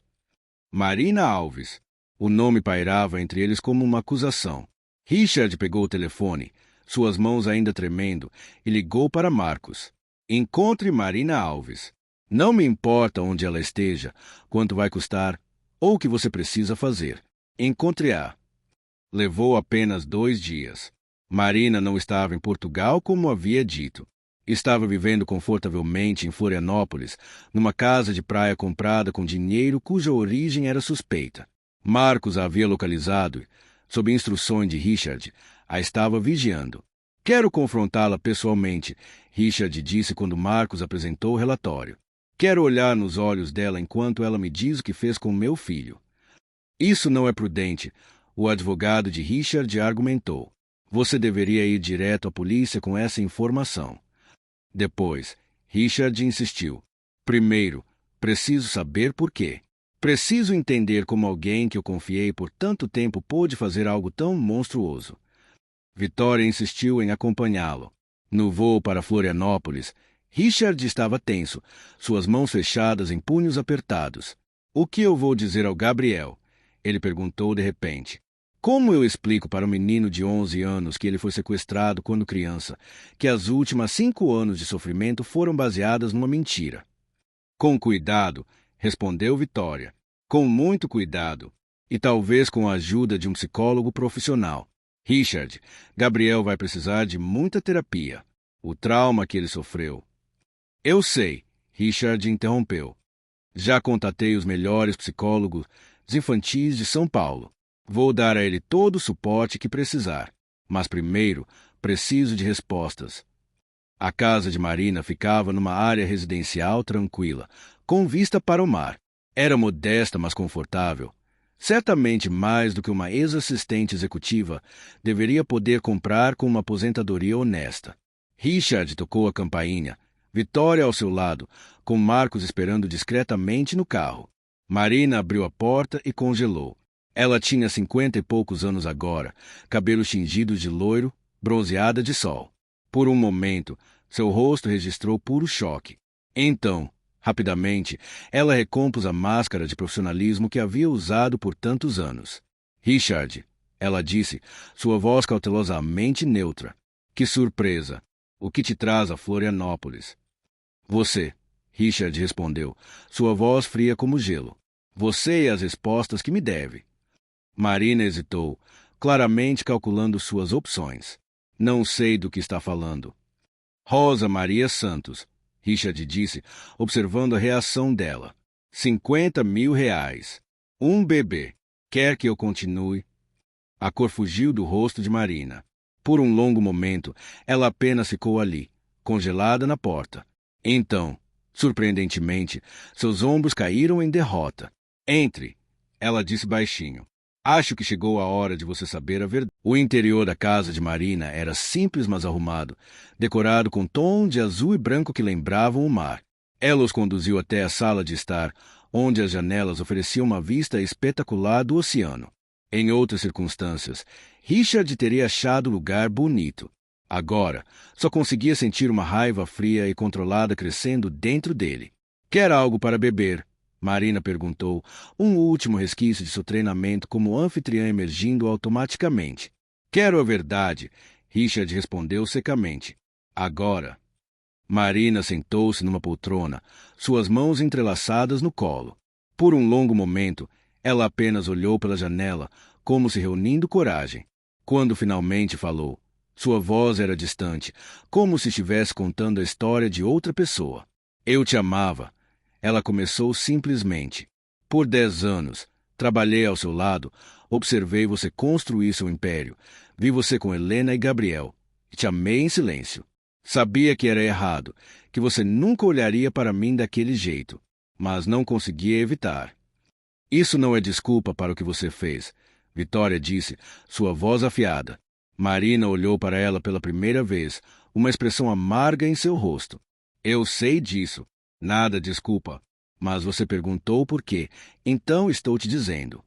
Marina Alves. O nome pairava entre eles como uma acusação. Richard pegou o telefone, suas mãos ainda tremendo, e ligou para Marcos. Encontre Marina Alves. Não me importa onde ela esteja, quanto vai custar, ou o que você precisa fazer. Encontre-a. Levou apenas 2 dias. Marina não estava em Portugal como havia dito. Estava vivendo confortavelmente em Florianópolis, numa casa de praia comprada com dinheiro cuja origem era suspeita. Marcos a havia localizado e, sob instruções de Richard, a estava vigiando. Quero confrontá-la pessoalmente, Richard disse quando Marcos apresentou o relatório. Quero olhar nos olhos dela enquanto ela me diz o que fez com meu filho. Isso não é prudente, o advogado de Richard argumentou. Você deveria ir direto à polícia com essa informação. Depois, Richard insistiu. Primeiro, preciso saber por quê. Preciso entender como alguém que eu confiei por tanto tempo pôde fazer algo tão monstruoso. Vitória insistiu em acompanhá-lo. No voo para Florianópolis, Richard estava tenso, suas mãos fechadas em punhos apertados. O que eu vou dizer ao Gabriel? Ele perguntou de repente. Como eu explico para um menino de 11 anos que ele foi sequestrado quando criança, que as últimas 5 anos de sofrimento foram baseadas numa mentira? Com cuidado, respondeu Vitória. Com muito cuidado. E talvez com a ajuda de um psicólogo profissional. Richard, Gabriel vai precisar de muita terapia. O trauma que ele sofreu. Eu sei, Richard interrompeu. Já contatei os melhores psicólogos infantis de São Paulo. Vou dar a ele todo o suporte que precisar. Mas primeiro, preciso de respostas. A casa de Marina ficava numa área residencial tranquila, com vista para o mar. Era modesta, mas confortável. Certamente mais do que uma ex-assistente executiva deveria poder comprar com uma aposentadoria honesta. Richard tocou a campainha, Vitória ao seu lado, com Marcos esperando discretamente no carro. Marina abriu a porta e congelou. Ela tinha 50 e poucos anos agora, cabelos tingidos de loiro, bronzeada de sol. Por um momento, seu rosto registrou puro choque. Então, rapidamente, ela recompôs a máscara de profissionalismo que havia usado por tantos anos. Richard, ela disse, sua voz cautelosamente neutra. Que surpresa! O que te traz a Florianópolis? Você, Richard respondeu, sua voz fria como gelo. Você e as respostas que me deve. Marina hesitou, claramente calculando suas opções. Não sei do que está falando. Rosa Maria Santos, Richard disse, observando a reação dela. 50 mil reais. Um bebê. Quer que eu continue? A cor fugiu do rosto de Marina. Por um longo momento, ela apenas ficou ali, congelada na porta. Então, surpreendentemente, seus ombros caíram em derrota. Entre, ela disse baixinho. Acho que chegou a hora de você saber a verdade. O interior da casa de Marina era simples, mas arrumado, decorado com tom de azul e branco que lembravam o mar. Ela os conduziu até a sala de estar, onde as janelas ofereciam uma vista espetacular do oceano. Em outras circunstâncias, Richard teria achado o lugar bonito. Agora, só conseguia sentir uma raiva fria e controlada crescendo dentro dele. Quer algo para beber? Marina perguntou, um último resquício de seu treinamento como anfitriã emergindo automaticamente. Quero a verdade, Richard respondeu secamente. Agora. Marina sentou-se numa poltrona, suas mãos entrelaçadas no colo. Por um longo momento, ela apenas olhou pela janela, como se reunindo coragem. Quando finalmente falou, sua voz era distante, como se estivesse contando a história de outra pessoa. Eu te amava. Ela começou simplesmente. Por 10 anos, trabalhei ao seu lado, observei você construir seu império, vi você com Helena e Gabriel, e te amei em silêncio. Sabia que era errado, que você nunca olharia para mim daquele jeito, mas não conseguia evitar. Isso não é desculpa para o que você fez, Vitória disse, sua voz afiada. Marina olhou para ela pela primeira vez, uma expressão amarga em seu rosto. Eu sei disso. Nada desculpa. Mas você perguntou por quê, então estou te dizendo.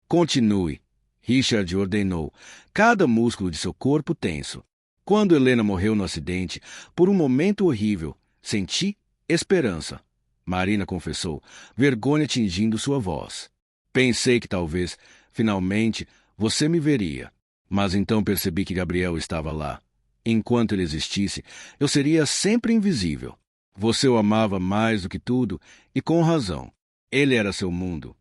Continue. Richard ordenou, cada músculo de seu corpo tenso. Quando Helena morreu no acidente, por um momento horrível, senti esperança. Marina confessou, vergonha tingindo sua voz. Pensei que talvez, finalmente, você me veria. Mas então percebi que Gabriel estava lá. Enquanto ele existisse, eu seria sempre invisível. Você o amava mais do que tudo, e com razão. Ele era seu mundo.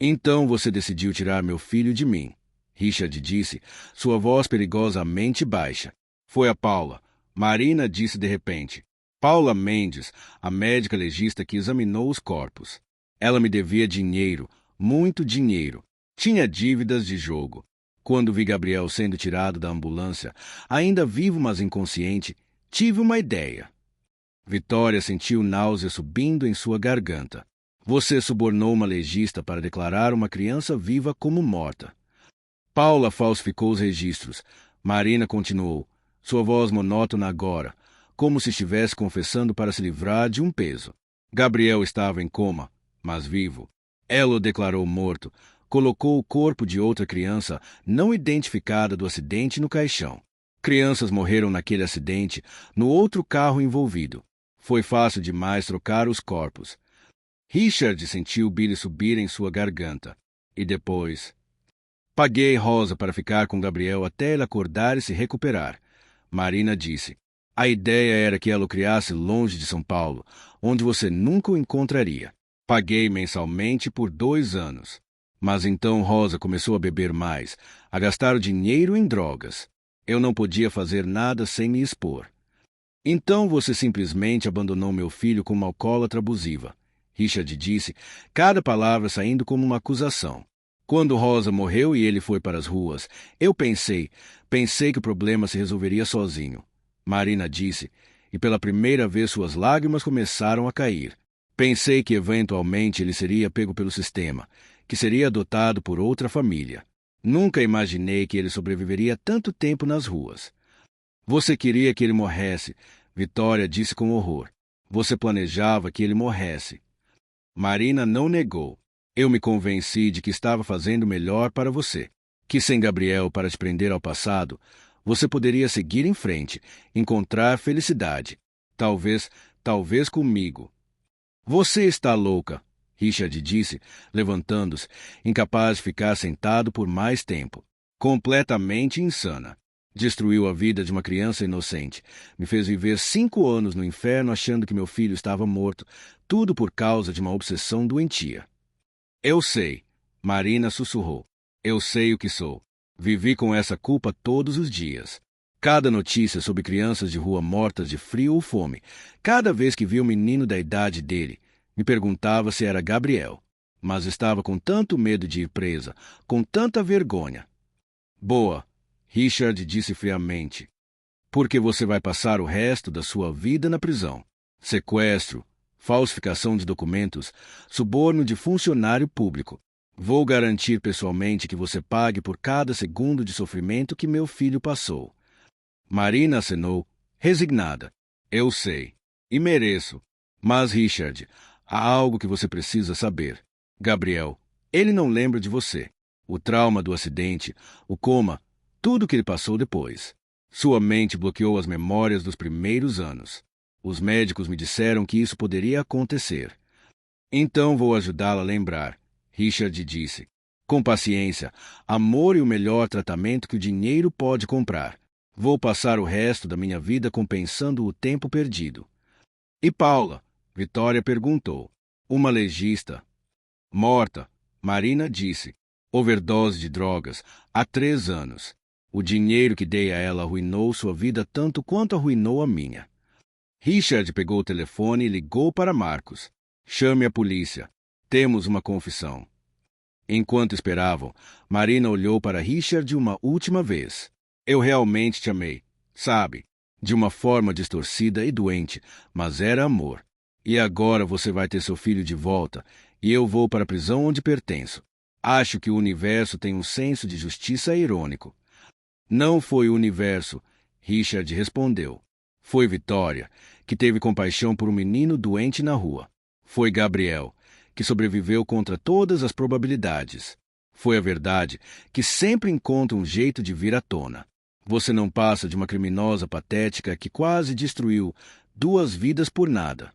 Então você decidiu tirar meu filho de mim, Richard disse, sua voz perigosamente baixa. Foi a Paula. Marina disse de repente. Paula Mendes, a médica legista que examinou os corpos. Ela me devia dinheiro, muito dinheiro. Tinha dívidas de jogo. Quando vi Gabriel sendo tirado da ambulância, ainda vivo mas inconsciente, tive uma ideia. Vitória sentiu náusea subindo em sua garganta. Você subornou uma legista para declarar uma criança viva como morta. Paula falsificou os registros. Marina continuou, sua voz monótona agora, como se estivesse confessando para se livrar de um peso. Gabriel estava em coma, mas vivo. Ela o declarou morto, colocou o corpo de outra criança não identificada do acidente no caixão. Crianças morreram naquele acidente, no outro carro envolvido. Foi fácil demais trocar os corpos. Richard sentiu Billy subir em sua garganta. E depois... Paguei Rosa para ficar com Gabriel até ele acordar e se recuperar. Marina disse. A ideia era que ela o criasse longe de São Paulo, onde você nunca o encontraria. Paguei mensalmente por 2 anos. Mas então Rosa começou a beber mais, a gastar o dinheiro em drogas. Eu não podia fazer nada sem me expor. Então você simplesmente abandonou meu filho como uma alcoólatra abusiva. Richard disse, cada palavra saindo como uma acusação. Quando Rosa morreu e ele foi para as ruas, eu pensei que o problema se resolveria sozinho. Marina disse, e pela primeira vez suas lágrimas começaram a cair. Pensei que eventualmente ele seria pego pelo sistema, que seria adotado por outra família. Nunca imaginei que ele sobreviveria tanto tempo nas ruas. Você queria que ele morresse, Vitória disse com horror. Você planejava que ele morresse. Marina não negou. Eu me convenci de que estava fazendo o melhor para você. Que sem Gabriel para te prender ao passado, você poderia seguir em frente, encontrar felicidade. Talvez comigo. Você está louca, Richard disse, levantando-se, incapaz de ficar sentado por mais tempo. Completamente insana. Destruiu a vida de uma criança inocente. Me fez viver 5 anos no inferno achando que meu filho estava morto, tudo por causa de uma obsessão doentia. Eu sei, Marina sussurrou. Eu sei o que sou. Vivi com essa culpa todos os dias. Cada notícia sobre crianças de rua mortas de frio ou fome, cada vez que via um menino da idade dele, me perguntava se era Gabriel. Mas estava com tanto medo de ir presa, com tanta vergonha. Boa, Richard disse friamente. Porque você vai passar o resto da sua vida na prisão. Sequestro, falsificação de documentos, suborno de funcionário público. Vou garantir pessoalmente que você pague por cada segundo de sofrimento que meu filho passou. Marina acenou, resignada. Eu sei. E mereço. Mas, Richard, há algo que você precisa saber. Gabriel, ele não lembra de você. O trauma do acidente, o coma, tudo o que ele passou depois. Sua mente bloqueou as memórias dos primeiros anos. Os médicos me disseram que isso poderia acontecer. Então vou ajudá-la a lembrar, Richard disse. Com paciência, amor e o melhor tratamento que o dinheiro pode comprar. Vou passar o resto da minha vida compensando o tempo perdido. E Paula? Vitória perguntou. Uma legista. Morta, Marina disse. Overdose de drogas, há 3 anos. O dinheiro que dei a ela arruinou sua vida tanto quanto arruinou a minha. Richard pegou o telefone e ligou para Marcos. Chame a polícia. Temos uma confissão. Enquanto esperavam, Marina olhou para Richard uma última vez. Eu realmente te amei, sabe? De uma forma distorcida e doente, mas era amor. E agora você vai ter seu filho de volta, e eu vou para a prisão onde pertenço. Acho que o universo tem um senso de justiça irônico. Não foi o universo, Richard respondeu. Foi Vitória, que teve compaixão por um menino doente na rua. Foi Gabriel, que sobreviveu contra todas as probabilidades. Foi a verdade, que sempre encontra um jeito de vir à tona. Você não passa de uma criminosa patética que quase destruiu 2 vidas por nada.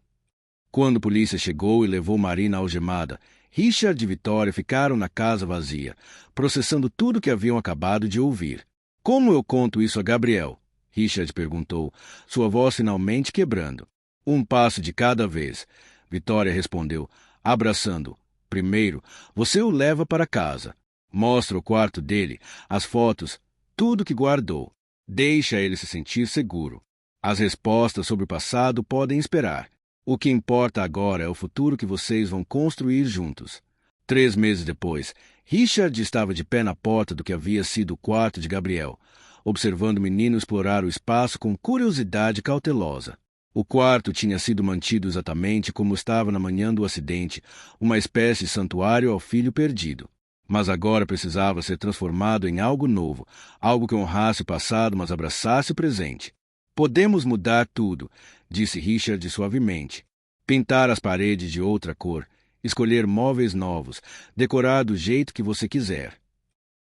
Quando a polícia chegou e levou Marina algemada, Richard e Vitória ficaram na casa vazia, processando tudo que haviam acabado de ouvir. Como eu conto isso a Gabriel? Richard perguntou, sua voz finalmente quebrando. 1 passo de cada vez, Vitória respondeu, abraçando. Primeiro, você o leva para casa. Mostra o quarto dele, as fotos, tudo que guardou. Deixa ele se sentir seguro. As respostas sobre o passado podem esperar. O que importa agora é o futuro que vocês vão construir juntos. 3 meses depois, Richard estava de pé na porta do que havia sido o quarto de Gabriel, observando o menino explorar o espaço com curiosidade cautelosa. O quarto tinha sido mantido exatamente como estava na manhã do acidente, uma espécie de santuário ao filho perdido. Mas agora precisava ser transformado em algo novo, algo que honrasse o passado, mas abraçasse o presente. Podemos mudar tudo, disse Richard suavemente. Pintar as paredes de outra cor, escolher móveis novos, decorar do jeito que você quiser.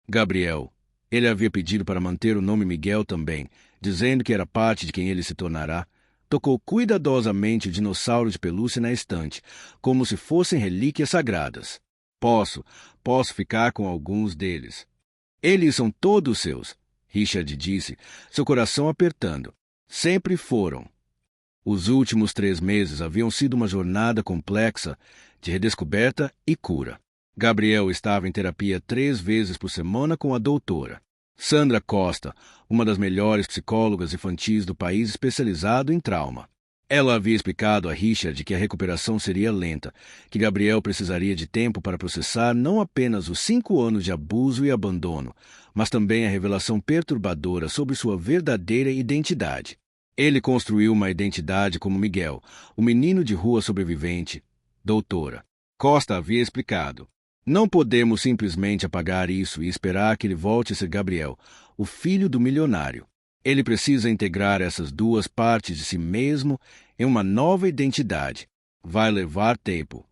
Gabriel. Ele havia pedido para manter o nome Miguel também, dizendo que era parte de quem ele se tornará. Tocou cuidadosamente o dinossauro de pelúcia na estante, como se fossem relíquias sagradas. Posso ficar com alguns deles. Eles são todos seus, Richard disse, seu coração apertando. Sempre foram. Os últimos 3 meses haviam sido uma jornada complexa de redescoberta e cura. Gabriel estava em terapia 3 vezes por semana com a doutora Sandra Costa, uma das melhores psicólogas infantis do país especializado em trauma. Ela havia explicado a Richard que a recuperação seria lenta, que Gabriel precisaria de tempo para processar não apenas os 5 anos de abuso e abandono, mas também a revelação perturbadora sobre sua verdadeira identidade. Ele construiu uma identidade como Miguel, o menino de rua sobrevivente. Doutora Costa havia explicado. Não podemos simplesmente apagar isso e esperar que ele volte a ser Gabriel, o filho do milionário. Ele precisa integrar essas 2 partes de si mesmo em uma nova identidade. Vai levar tempo.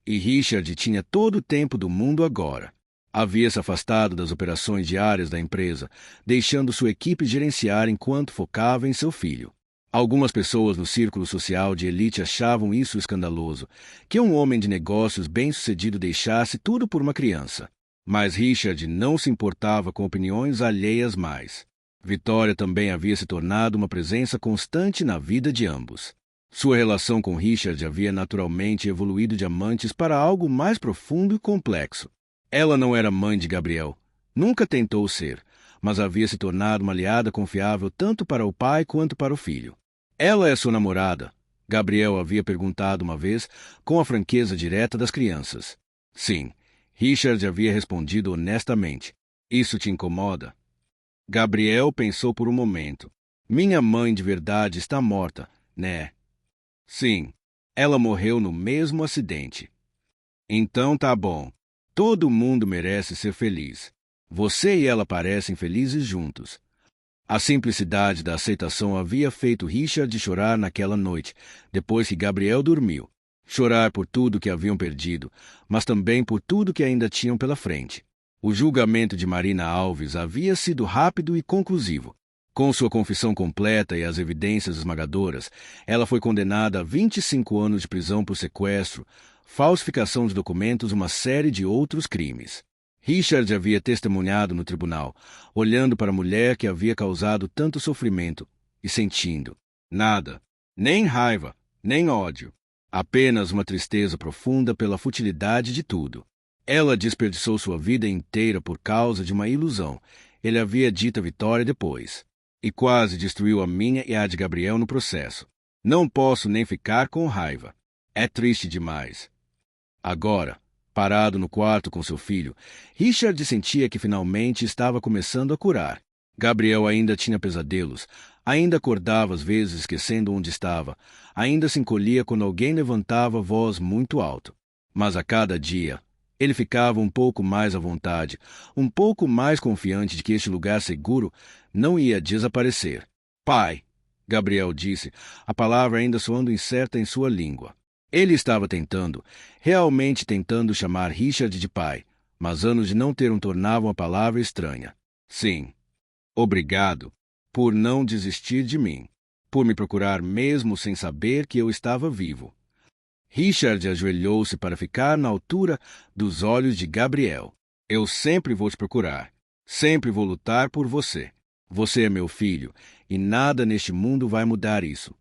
E Richard tinha todo o tempo do mundo agora. Havia se afastado das operações diárias da empresa, deixando sua equipe gerenciar enquanto focava em seu filho. Algumas pessoas no círculo social de elite achavam isso escandaloso, que um homem de negócios bem-sucedido deixasse tudo por uma criança. Mas Richard não se importava com opiniões alheias mais. Vitória também havia se tornado uma presença constante na vida de ambos. Sua relação com Richard havia naturalmente evoluído de amantes para algo mais profundo e complexo. Ela não era mãe de Gabriel, nunca tentou ser, mas havia se tornado uma aliada confiável tanto para o pai quanto para o filho. Ela é sua namorada? Gabriel havia perguntado uma vez, com a franqueza direta das crianças. Sim, Richard havia respondido honestamente. Isso te incomoda? Gabriel pensou por um momento. Minha mãe de verdade está morta, né? Sim, ela morreu no mesmo acidente. Então tá bom. Todo mundo merece ser feliz. Você e ela parecem felizes juntos. A simplicidade da aceitação havia feito Richard chorar naquela noite, depois que Gabriel dormiu. Chorar por tudo que haviam perdido, mas também por tudo que ainda tinham pela frente. O julgamento de Marina Alves havia sido rápido e conclusivo. Com sua confissão completa e as evidências esmagadoras, ela foi condenada a 25 anos de prisão por sequestro, falsificação de documentos e uma série de outros crimes. Richard havia testemunhado no tribunal, olhando para a mulher que havia causado tanto sofrimento e sentindo nada, nem raiva, nem ódio, apenas uma tristeza profunda pela futilidade de tudo. Ela desperdiçou sua vida inteira por causa de uma ilusão, ele havia dito a Vitória depois. E quase destruiu a minha e a de Gabriel no processo. Não posso nem ficar com raiva. É triste demais. Agora, parado no quarto com seu filho, Richard sentia que finalmente estava começando a curar. Gabriel ainda tinha pesadelos, ainda acordava às vezes esquecendo onde estava, ainda se encolhia quando alguém levantava a voz muito alto. Mas a cada dia, ele ficava um pouco mais à vontade, um pouco mais confiante de que este lugar seguro não ia desaparecer. Pai, Gabriel disse, a palavra ainda soando incerta em sua língua. Ele estava tentando, realmente tentando chamar Richard de pai, mas anos de não ter tornavam a palavra estranha. Sim. Obrigado por não desistir de mim, por me procurar mesmo sem saber que eu estava vivo. Richard ajoelhou-se para ficar na altura dos olhos de Gabriel. Eu sempre vou te procurar. Sempre vou lutar por você. Você é meu filho, e nada neste mundo vai mudar isso.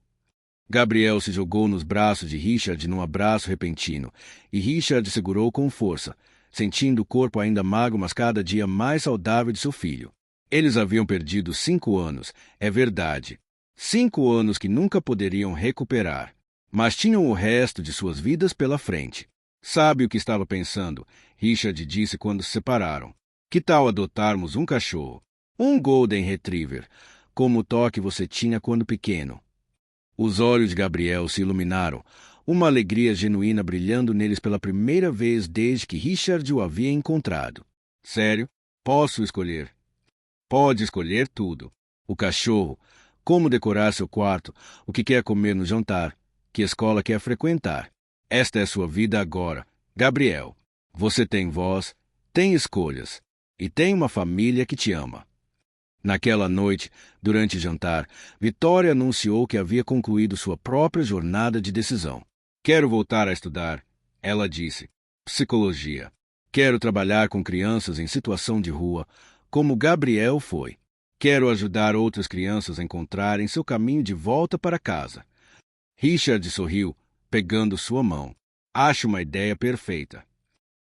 Gabriel se jogou nos braços de Richard num abraço repentino, e Richard segurou com força, sentindo o corpo ainda magro, mas cada dia mais saudável de seu filho. Eles haviam perdido 5 anos, é verdade. 5 anos que nunca poderiam recuperar. Mas tinham o resto de suas vidas pela frente. Sabe o que estava pensando? Richard disse quando se separaram. Que tal adotarmos um cachorro? Um Golden Retriever, como o toque você tinha quando pequeno. Os olhos de Gabriel se iluminaram, uma alegria genuína brilhando neles pela primeira vez desde que Richard o havia encontrado. Sério? Posso escolher? Pode escolher tudo. O cachorro, como decorar seu quarto, o que quer comer no jantar, que escola quer frequentar. Esta é sua vida agora, Gabriel. Você tem voz, tem escolhas, e tem uma família que te ama. Naquela noite, durante o jantar, Vitória anunciou que havia concluído sua própria jornada de decisão. Quero voltar a estudar, ela disse. Psicologia. Quero trabalhar com crianças em situação de rua, como Gabriel foi. Quero ajudar outras crianças a encontrarem seu caminho de volta para casa. Richard sorriu, pegando sua mão. Acho uma ideia perfeita.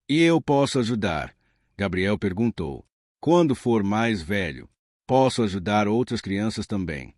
E eu posso ajudar? Gabriel perguntou. Quando for mais velho, posso ajudar outras crianças também.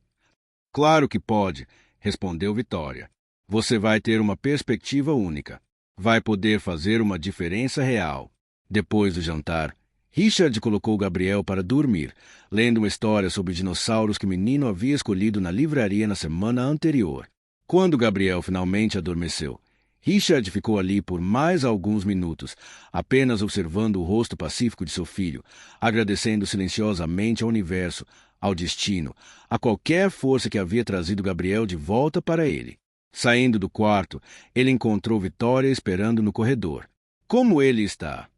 Claro que pode, respondeu Vitória. Você vai ter uma perspectiva única. Vai poder fazer uma diferença real. Depois do jantar, Richard colocou Gabriel para dormir, lendo uma história sobre dinossauros que o menino havia escolhido na livraria na semana anterior. Quando Gabriel finalmente adormeceu, Richard ficou ali por mais alguns minutos, apenas observando o rosto pacífico de seu filho, agradecendo silenciosamente ao universo, ao destino, a qualquer força que havia trazido Gabriel de volta para ele. Saindo do quarto, ele encontrou Vitória esperando no corredor. Como ele está?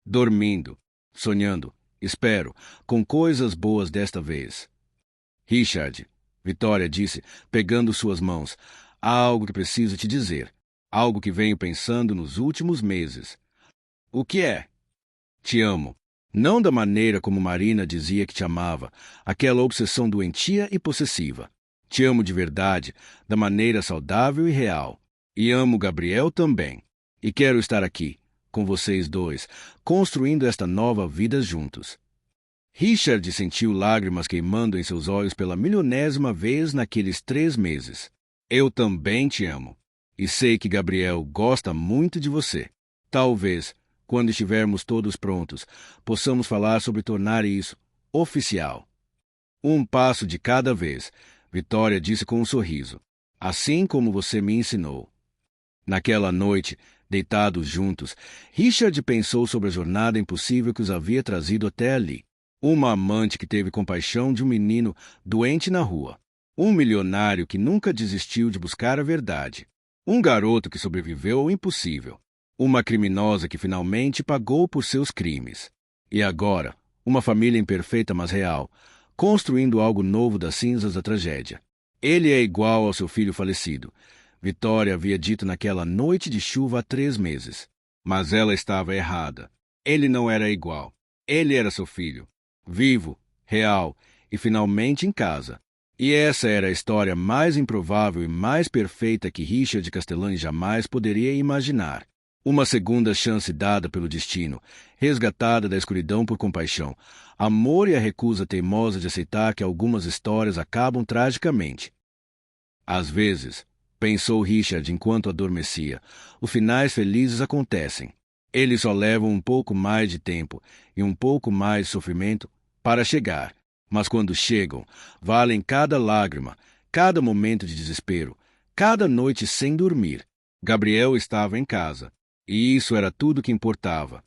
Dormindo, sonhando, espero, com coisas boas desta vez. Richard, Vitória disse, pegando suas mãos, há algo que preciso te dizer. Algo que venho pensando nos últimos meses. O que é? Te amo. Não da maneira como Marina dizia que te amava, aquela obsessão doentia e possessiva. Te amo de verdade, da maneira saudável e real. E amo Gabriel também. E quero estar aqui, com vocês dois, construindo esta nova vida juntos. Richard sentiu lágrimas queimando em seus olhos pela milionésima vez naqueles 3 meses. Eu também te amo. E sei que Gabriel gosta muito de você. Talvez, quando estivermos todos prontos, possamos falar sobre tornar isso oficial. Um passo de cada vez, Vitória disse com um sorriso. Assim como você me ensinou. Naquela noite, deitados juntos, Richard pensou sobre a jornada impossível que os havia trazido até ali. Uma amante que teve compaixão de um menino doente na rua. Um milionário que nunca desistiu de buscar a verdade. Um garoto que sobreviveu ao impossível. Uma criminosa que finalmente pagou por seus crimes. E agora, uma família imperfeita mas real, construindo algo novo das cinzas da tragédia. Ele é igual ao seu filho falecido. Vitória havia dito naquela noite de chuva há 3 meses. Mas ela estava errada. Ele não era igual. Ele era seu filho. Vivo, real e finalmente em casa. E essa era a história mais improvável e mais perfeita que Richard Castellani jamais poderia imaginar. Uma segunda chance dada pelo destino, resgatada da escuridão por compaixão, amor e a recusa teimosa de aceitar que algumas histórias acabam tragicamente. Às vezes, pensou Richard enquanto adormecia, os finais felizes acontecem. Eles só levam um pouco mais de tempo e um pouco mais de sofrimento para chegar, mas quando chegam, valem cada lágrima, cada momento de desespero, cada noite sem dormir. Gabriel estava em casa, e isso era tudo que importava.